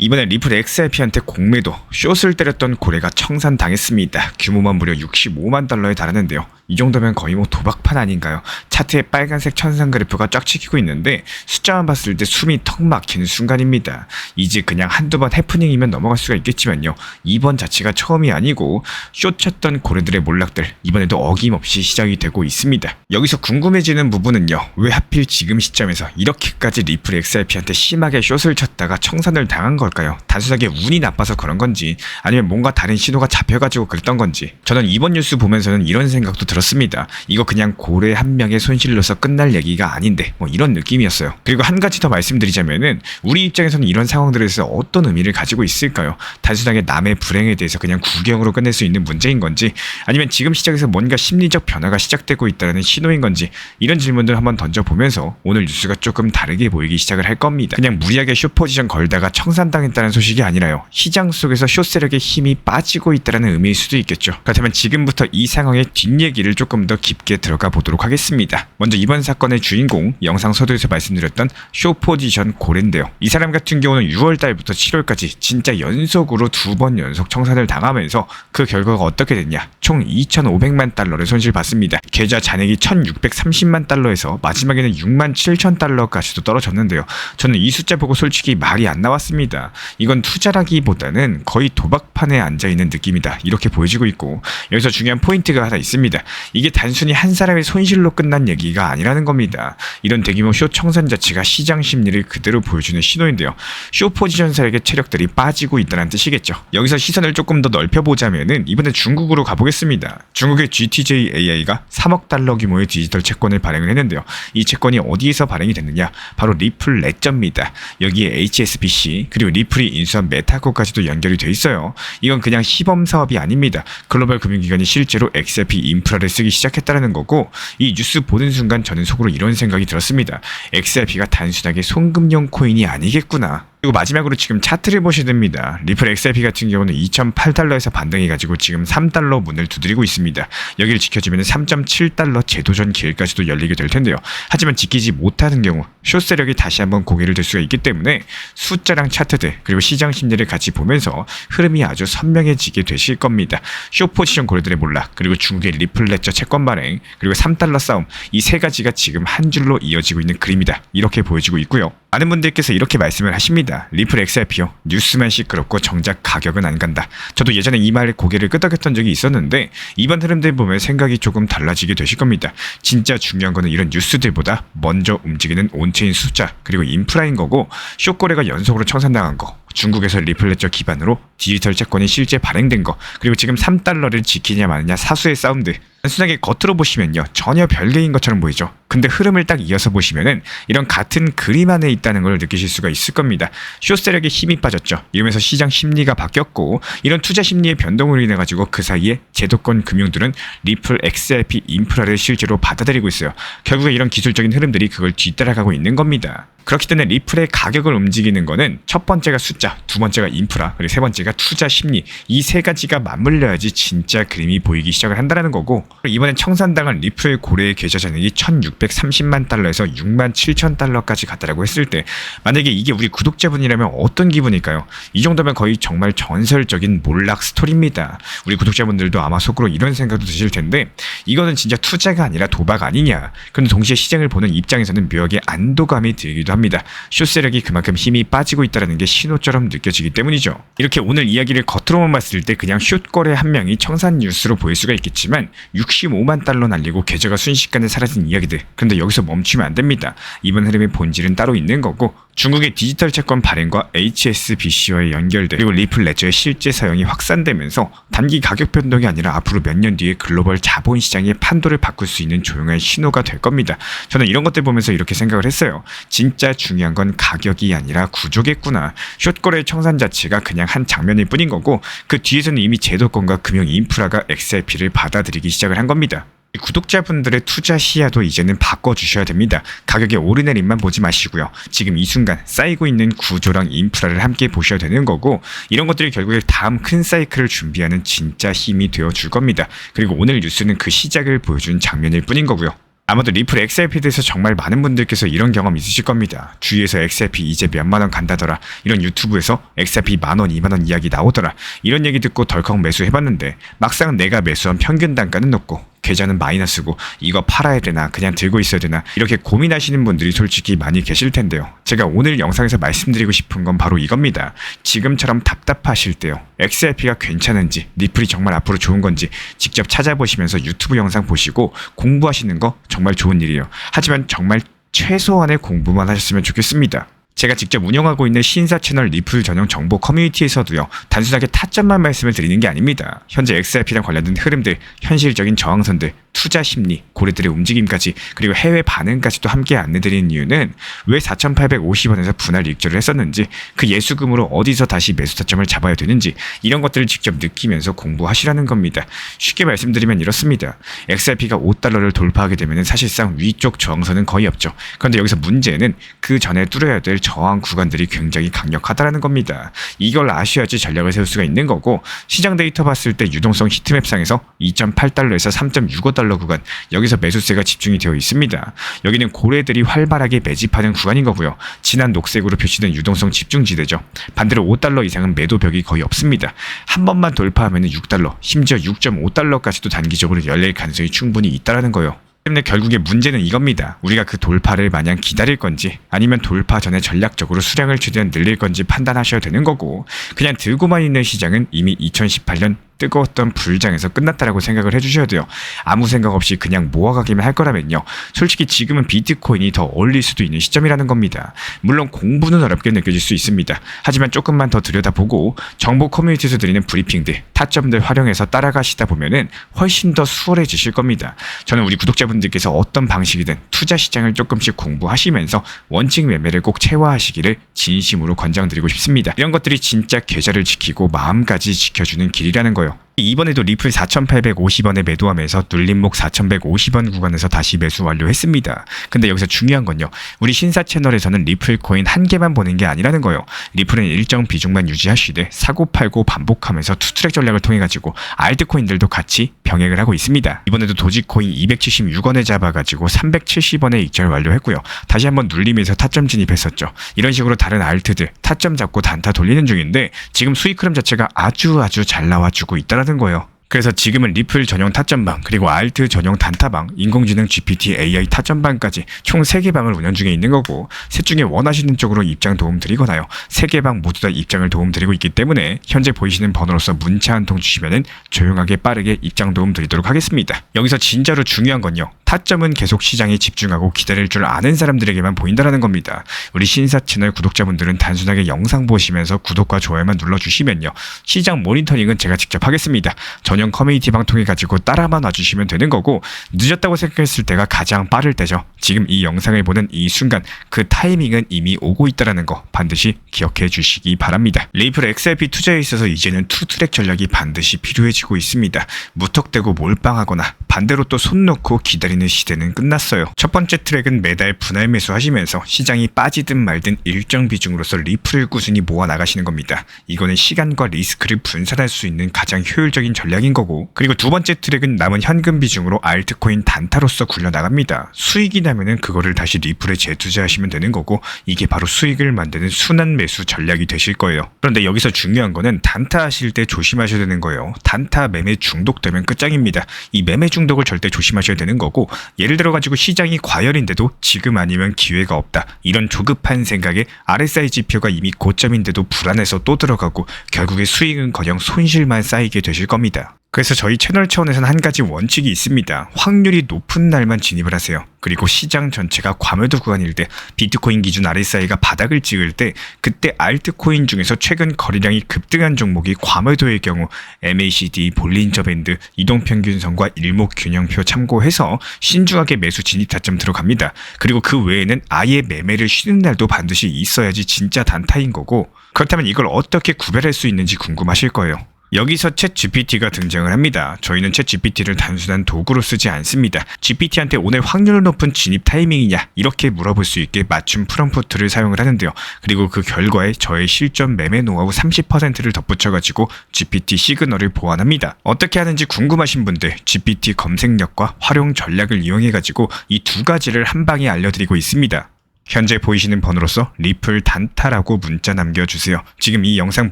이번에 리플 XRP한테 공매도 숏을 때렸던 고래가 청산당했습니다. 규모만 무려 65만 달러에 달하는데요. 이 정도면 거의 뭐 도박판 아닌가요? 차트에 빨간색 천상 그래프가 쫙 찍히고 있는데 숫자만 봤을 때 숨이 턱 막히는 순간입니다. 이제 그냥 한두 번 해프닝이면 넘어갈 수가 있겠지만요. 이번 자체가 처음이 아니고 숏 쳤던 고래들의 몰락들 이번에도 어김없이 시작이 되고 있습니다. 여기서 궁금해지는 부분은요. 왜 하필 지금 시점에서 이렇게까지 리플 XRP한테 심하게 숏을 쳤다가 청산을 당한 걸까요? 단순하게 운이 나빠서 그런 건지 아니면 뭔가 다른 신호가 잡혀가지고 그랬던 건지 저는 이번 뉴스 보면서는 이런 생각도 들었습니다. 이거 그냥 고래 한 명의 손실로서 끝날 얘기가 아닌데 뭐 이런 느낌이었어요. 그리고 한 가지 더 말씀드리자면은 우리 입장에서는 이런 상황들에서 어떤 의미를 가지고 있을까요? 단순하게 남의 불행에 대해서 그냥 구경으로 끝낼 수 있는 문제인 건지 아니면 지금 시작에서 뭔가 심리적 변화가 시작되고 있다는 신호인 건지 이런 질문들 한번 던져보면서 오늘 뉴스가 조금 다르게 보이기 시작을 할 겁니다. 그냥 무리하게 숏 포지션 걸다가 청산당했다는 소식이 아니라요. 시장 속에서 숏 세력의 힘이 빠지고 있다는 의미일 수도 있겠죠. 그렇다면 지금부터 이 상황의 뒷얘기를 조금 더 깊게 들어가 보도록 하겠습니다. 먼저 이번 사건의 주인공 영상 서두에서 말씀드렸던 숏 포지션 고래인데요. 이 사람 같은 경우는 6월달부터 7월까지 진짜 연속으로 2번 연속 청산을 당하면서 그 결과가 어떻게 됐냐? 총 2,500만 달러를 손실받습니다. 계좌 잔액이 1,630만 달러에서 마지막에는 6만 7천 달러까지도 떨어졌는데요. 저는 이 숫자 보고 솔직히 말이 안 나왔습니다. 이건 투자라기보다는 거의 도박판에 앉아있는 느낌이다. 이렇게 보여지고 있고 여기서 중요한 포인트가 하나 있습니다. 이게 단순히 한 사람의 손실로 끝난 얘기가 아니라는 겁니다. 이런 대규모 숏 청산 자체가 시장 심리를 그대로 보여주는 신호인데요. 숏 포지션 사역의 체력들이 빠지고 있다는 뜻이겠죠. 여기서 시선을 조금 더 넓혀보자면은 이번에 중국으로 가보겠습니다. 중국의 GTJAI가 3억 달러 규모의 디지털 채권을 발행을 했는데요. 이 채권이 어디에서 발행이 됐느냐? 바로 리플 레저입니다. 여기에 HSBC 그리고 리플이 인수한 메타코까지도 연결이 돼 있어요. 이건 그냥 시범 사업이 아닙니다. 글로벌 금융기관이 실제로 XRP 인프라를 쓰기 시작했다는 거고 이 뉴스 보는 순간 저는 속으로 이런 생각이 들었습니다. XRP가 단순하게 송금용 코인이 아니겠구나. 그리고 마지막으로 지금 차트를 보셔야 됩니다. 리플 XRP 같은 경우는 2,008달러에서 반등해가지고 지금 3달러 문을 두드리고 있습니다. 여기를 지켜주면 3.7달러 제도전 길까지도 열리게 될 텐데요. 하지만 지키지 못하는 경우 숏 세력이 다시 한번 고개를 들 수가 있기 때문에 숫자랑 차트들 그리고 시장 심리를 같이 보면서 흐름이 아주 선명해지게 되실 겁니다. 숏 포지션 고래들의 몰락 그리고 중국의 리플 레저 채권 발행 그리고 3달러 싸움 이 세 가지가 지금 한 줄로 이어지고 있는 그림이다. 이렇게 보여지고 있고요. 많은 분들께서 이렇게 말씀을 하십니다. 리플 XRP요. 뉴스만 시끄럽고 정작 가격은 안 간다. 저도 예전에 이 말에 고개를 끄덕였던 적이 있었는데 이번 흐름들 보면 생각이 조금 달라지게 되실 겁니다. 진짜 중요한 거는 이런 뉴스들보다 먼저 움직이는 온체인 숫자 그리고 인프라인 거고 숏거래가 연속으로 청산당한 거 중국에서 리플 레저 기반으로 디지털 채권이 실제 발행된 거 그리고 지금 3달러를 지키냐 마느냐 사수의 싸움들 단순하게 겉으로 보시면요 전혀 별개인 것처럼 보이죠. 근데 흐름을 딱 이어서 보시면은 이런 같은 그림 안에 있다는 걸 느끼실 수가 있을 겁니다. 숏 세력에 힘이 빠졌죠. 이러면서 시장 심리가 바뀌었고 이런 투자 심리의 변동으로 인해 가지고 그 사이에 제도권 금융들은 리플 XRP 인프라를 실제로 받아들이고 있어요. 결국에 이런 기술적인 흐름들이 그걸 뒤따라가고 있는 겁니다. 그렇기 때문에 리플의 가격을 움직이는 거는 첫 번째가 숫자, 두 번째가 인프라, 그리고 세 번째가 투자 심리 이 세 가지가 맞물려야지 진짜 그림이 보이기 시작을 한다는 거고 이번엔 청산당한 리플 고래의 계좌 잔액이 1,630만 달러에서 6만 7천 달러까지 갔다라고 했을 때 만약에 이게 우리 구독자분이라면 어떤 기분일까요? 이 정도면 거의 정말 전설적인 몰락 스토리입니다. 우리 구독자분들도 아마 속으로 이런 생각도 드실 텐데 이거는 진짜 투자가 아니라 도박 아니냐. 그런데 동시에 시장을 보는 입장에서는 묘하게 안도감이 들기도 합니다. 숏 세력이 그만큼 힘이 빠지고 있다는 게 신호처럼 느껴지기 때문이죠. 이렇게 오늘 이야기를 겉으로만 봤을 때 그냥 숏 거래 한 명이 청산 뉴스로 보일 수가 있겠지만 65만 달러 날리고 계좌가 순식간에 사라진 이야기들 그런데 여기서 멈추면 안 됩니다. 이번 흐름의 본질은 따로 있는 거고 중국의 디지털 채권 발행과 HSBC와의 연결돼 그리고 리플 레저의 실제 사용이 확산되면서 단기 가격 변동이 아니라 앞으로 몇 년 뒤에 글로벌 자본시장의 판도를 바꿀 수 있는 조용한 신호가 될 겁니다. 저는 이런 것들 보면서 이렇게 생각을 했어요. 진짜 중요한 건 가격이 아니라 구조겠구나. 숏거래의 청산 자체가 그냥 한 장면일 뿐인 거고 그 뒤에서는 이미 제도권과 금융 인프라가 XRP를 받아들이기 시작을 한 겁니다. 구독자분들의 투자 시야도 이제는 바꿔주셔야 됩니다. 가격의 오르내림만 보지 마시고요. 지금 이 순간 쌓이고 있는 구조랑 인프라를 함께 보셔야 되는 거고 이런 것들이 결국에 다음 큰 사이클을 준비하는 진짜 힘이 되어줄 겁니다. 그리고 오늘 뉴스는 그 시작을 보여준 장면일 뿐인 거고요. 아마도 리플 XRP에 대해서 정말 많은 분들께서 이런 경험 있으실 겁니다. 주위에서 XRP 이제 몇만원 간다더라, 이런 유튜브에서 XRP 만원, 2만원 이야기 나오더라, 이런 얘기 듣고 덜컥 매수해봤는데 막상 내가 매수한 평균 단가는 높고 계좌는 마이너스고 이거 팔아야 되나 그냥 들고 있어야 되나 이렇게 고민하시는 분들이 솔직히 많이 계실 텐데요. 제가 오늘 영상에서 말씀드리고 싶은 건 바로 이겁니다. 지금처럼 답답하실 때요, XRP가 괜찮은지, 리플이 정말 앞으로 좋은 건지 직접 찾아보시면서 유튜브 영상 보시고 공부하시는 거 정말 좋은 일이에요. 하지만 정말 최소한의 공부만 하셨으면 좋겠습니다. 제가 직접 운영하고 있는 신사 채널 리플 전용 정보 커뮤니티에서도요, 단순하게 타점만 말씀을 드리는 게 아닙니다. 현재 XRP랑 관련된 흐름들, 현실적인 저항선들, 투자 심리, 고래들의 움직임까지, 그리고 해외 반응까지도 함께 안내드리는 이유는 왜 4,850원에서 분할 익절을 했었는지, 그 예수금으로 어디서 다시 매수 타점을 잡아야 되는지 이런 것들을 직접 느끼면서 공부하시라는 겁니다. 쉽게 말씀드리면 이렇습니다. XRP가 5달러를 돌파하게 되면 사실상 위쪽 저항선은 거의 없죠. 그런데 여기서 문제는 그 전에 뚫어야 될 저항 구간들이 굉장히 강력하다는 겁니다. 이걸 아셔야지 전략을 세울 수가 있는 거고, 시장 데이터 봤을 때 유동성 히트맵상에서 2.8달러에서 3.65달러 구간, 여기서 매수세가 집중이 되어 있습니다. 여기는 고래들이 활발하게 매집하는 구간인 거고요. 진한 녹색으로 표시된 유동성 집중지대죠. 반대로 5달러 이상은 매도벽이 거의 없습니다. 한 번만 돌파하면 6달러, 심지어 6.5달러까지도 단기적으로 열릴 가능성이 충분히 있다는 거예요. 때문에 결국에 문제는 이겁니다. 우리가 그 돌파를 마냥 기다릴 건지, 아니면 돌파 전에 전략적으로 수량을 최대한 늘릴 건지 판단하셔야 되는 거고, 그냥 들고만 있는 시장은 이미 2018년 뜨거웠던 불장에서 끝났다라고 생각을 해주셔야 돼요. 아무 생각 없이 그냥 모아가기만 할 거라면요, 솔직히 지금은 비트코인이 더 어울릴 수도 있는 시점이라는 겁니다. 물론 공부는 어렵게 느껴질 수 있습니다. 하지만 조금만 더 들여다보고 정보 커뮤니티에서 드리는 브리핑들, 타점들 활용해서 따라가시다 보면은 훨씬 더 수월해지실 겁니다. 저는 우리 구독자분들께서 어떤 방식이든 투자 시장을 조금씩 공부하시면서 원칙 매매를 꼭 체화하시기를 진심으로 권장드리고 싶습니다. 이런 것들이 진짜 계좌를 지키고 마음까지 지켜주는 길이라는 거예요. 이번에도 리플 4,850원에 매도하면서 눌림목 4,150원 구간에서 다시 매수 완료했습니다. 근데 여기서 중요한 건요, 우리 신사 채널에서는 리플 코인 한 개만 보는 게 아니라는 거예요. 리플은 일정 비중만 유지하시되 사고 팔고 반복하면서 투트랙 전략을 통해 가지고 알트코인들도 같이 병행을 하고 있습니다. 이번에도 도지코인 276원에 잡아가지고 370원에 익절 완료했고요. 다시 한번 눌림에서 타점 진입했었죠. 이런 식으로 다른 알트들 타점 잡고 단타 돌리는 중인데 지금 수익 흐름 자체가 아주 잘 나와주고 있다는 거예요. 그래서 지금은 리플 전용 타점방, 그리고 알트 전용 단타방, 인공지능 GPT AI 타점방까지 총 3개 방을 운영 중에 있는 거고, 셋 중에 원하시는 쪽으로 입장 도움 드리거나요, 3개 방 모두 다 입장을 도움 드리고 있기 때문에 현재 보이시는 번호로서 문자 한 통 주시면은 조용하게 빠르게 입장 도움 드리도록 하겠습니다. 여기서 진짜로 중요한 건요, 타점은 계속 시장에 집중하고 기다릴 줄 아는 사람들에게만 보인다는 겁니다. 우리 신사 채널 구독자분들은 단순하게 영상 보시면서 구독과 좋아요만 눌러주시면요, 시장 모니터링은 제가 직접 하겠습니다. 전용 커뮤니티방 통해 가지고 따라만 와주시면 되는 거고, 늦었다고 생각했을 때가 가장 빠를 때죠. 지금 이 영상을 보는 이 순간 그 타이밍은 이미 오고 있다는 거 반드시 기억해 주시기 바랍니다. 리플 XRP 투자에 있어서 이제는 투트랙 전략이 반드시 필요해지고 있습니다. 무턱대고 몰빵하거나 반대로 또 손 놓고 기다리는 시대는 끝났어요. 첫 번째 트랙은 매달 분할 매수하시면서 시장이 빠지든 말든 일정 비중으로서 리플을 꾸준히 모아 나가시는 겁니다. 이거는 시간과 리스크를 분산할 수 있는 가장 효율적인 전략인 거고, 그리고 두 번째 트랙은 남은 현금 비중으로 알트코인 단타로서 굴려나갑니다. 수익이 나면은 그거를 다시 리플에 재투자하시면 되는 거고, 이게 바로 수익을 만드는 순환 매수 전략이 되실 거예요. 그런데 여기서 중요한 거는 단타 하실 때 조심하셔야 되는 거예요. 단타 매매 중독되면 끝장입니다. 이 매매 중독을 절대 조심하셔야 되는 거고, 예를 들어 가지고 시장이 과열인데도 지금 아니면 기회가 없다, 이런 조급한 생각에 RSI 지표가 이미 고점인데도 불안해서 또 들어가고 결국에 수익은커녕 손실만 쌓이게 되실 겁니다. 그래서 저희 채널 차원에서는 한 가지 원칙이 있습니다. 확률이 높은 날만 진입을 하세요. 그리고 시장 전체가 과매도 구간일 때, 비트코인 기준 RSI가 바닥을 찍을 때, 그때 알트코인 중에서 최근 거래량이 급등한 종목이 과매도의 경우 MACD, 볼린저 밴드, 이동평균선과 일목균형표 참고해서 신중하게 매수 진입 타점 들어갑니다. 그리고 그 외에는 아예 매매를 쉬는 날도 반드시 있어야지 진짜 단타인 거고, 그렇다면 이걸 어떻게 구별할 수 있는지 궁금하실 거예요. 여기서 챗 GPT가 등장을 합니다. 저희는 챗 GPT를 단순한 도구로 쓰지 않습니다. GPT한테 오늘 확률 높은 진입 타이밍이냐 이렇게 물어볼 수 있게 맞춤 프롬프트를 사용을 하는데요. 그리고 그 결과에 저의 실전 매매 노하우 30%를 덧붙여가지고 GPT 시그널을 보완합니다. 어떻게 하는지 궁금하신 분들 GPT 검색력과 활용 전략을 이용해가지고 이 두 가지를 한 방에 알려드리고 있습니다. 현재 보이시는 번호로서 리플 단타라고 문자 남겨주세요. 지금 이 영상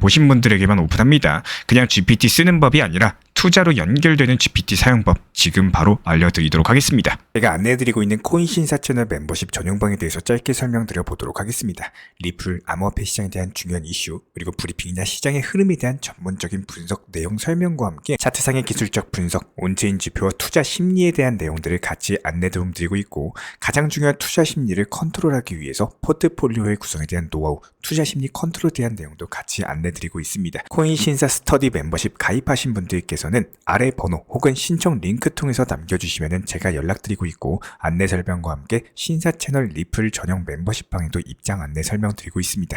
보신 분들에게만 오픈합니다. 그냥 GPT 쓰는 법이 아니라 투자로 연결되는 GPT 사용법 지금 바로 알려드리도록 하겠습니다. 제가 안내해드리고 있는 코인 신사 채널 멤버십 전용방에 대해서 짧게 설명드려 보도록 하겠습니다. 리플, 암호화폐 시장에 대한 중요한 이슈, 그리고 브리핑이나 시장의 흐름에 대한 전문적인 분석 내용 설명과 함께 차트상의 기술적 분석, 온체인 지표와 투자 심리에 대한 내용들을 같이 안내 도움드리고 있고, 가장 중요한 투자 심리를 컨트롤하기 위해서 포트폴리오의 구성에 대한 노하우, 투자 심리 컨트롤에 대한 내용도 같이 안내드리고 있습니다. 코인 신사 스터디 멤버십 가입하신 분들께서는 아래 번호 혹은 신청 링크 통해서 남겨주시면 제가 연락드리고 있고, 안내 설명과 함께 신사 채널 리플 전용 멤버십 방에도 입장 안내 설명드리고 있습니다.